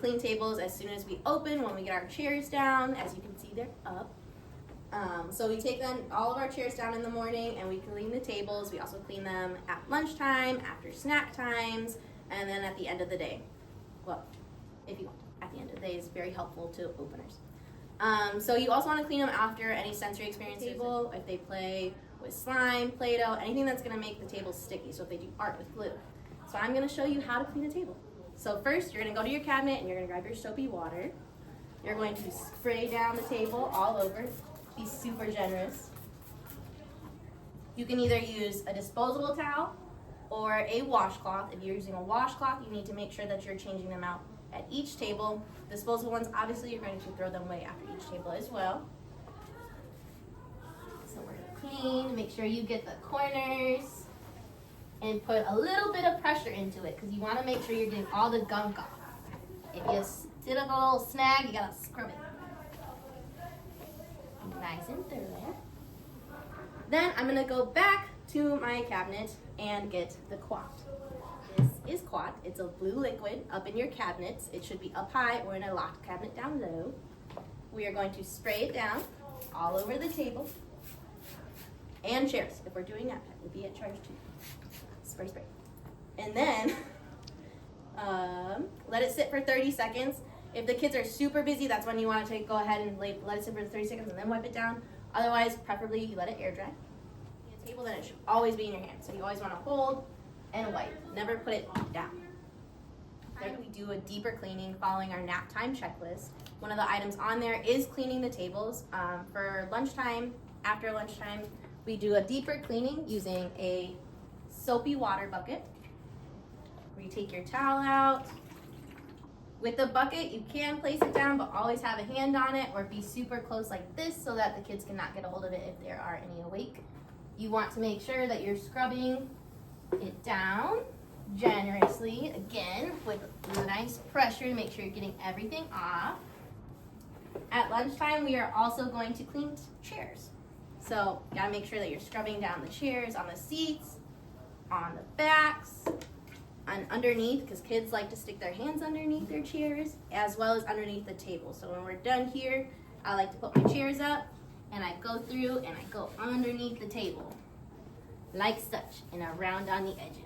clean tables as soon as we open, when we get our chairs down. As you can see, they're up. So we take all of our chairs down in the morning and we clean the tables. We also clean them at lunchtime, after snack times, and then at the end of the day. Well, if you want, at the end of the day is very helpful to openers. So you also want to clean them after any sensory experience table, if they play with slime, Play-Doh, anything that's going to make the table sticky, so if they do art with glue. So I'm going to show you how to clean a table. So first, you're going to go to your cabinet and you're going to grab your soapy water. You're going to spray down the table all over. Be super generous. You can either use a disposable towel or a washcloth. If you're using a washcloth, you need to make sure that you're changing them out at each table. Disposable ones, obviously, you're going to throw them away after each table as well. So we're going to clean, make sure you get the corners, and put a little bit of pressure into it because you want to make sure you're getting all the gunk off. If you did a little snag, you got to scrub it. Nice and thorough. Then I'm going to go back to my cabinet and get the Quat. This is Quat. It's a blue liquid up in your cabinets. It should be up high or in a locked cabinet down low. We are going to spray it down all over the table and chairs. If we're doing that, it would be at charge too. Spray, spray. And then let it sit for 30 seconds. If the kids are super busy, that's when you want to go ahead and let it sit for 30 seconds and then wipe it down. Otherwise, preferably you let it air dry. The table, then it should always be in your hand. So you always want to hold and wipe. Never put it down. Then we do a deeper cleaning following our nap time checklist. One of the items on there is cleaning the tables. For lunchtime, after lunchtime, we do a deeper cleaning using a soapy water bucket. Where you take your towel out. With the bucket, you can place it down, but always have a hand on it or be super close like this so that the kids cannot get a hold of it if there are any awake. You want to make sure that you're scrubbing it down generously, again, with nice pressure to make sure you're getting everything off. At lunchtime, we are also going to clean chairs. So, you gotta make sure that you're scrubbing down the chairs, on the seats, on the backs, and underneath, because kids like to stick their hands underneath their chairs, as well as underneath the table. So when we're done here, I like to put my chairs up, and I go through and I go underneath the table, like such, and around on the edges.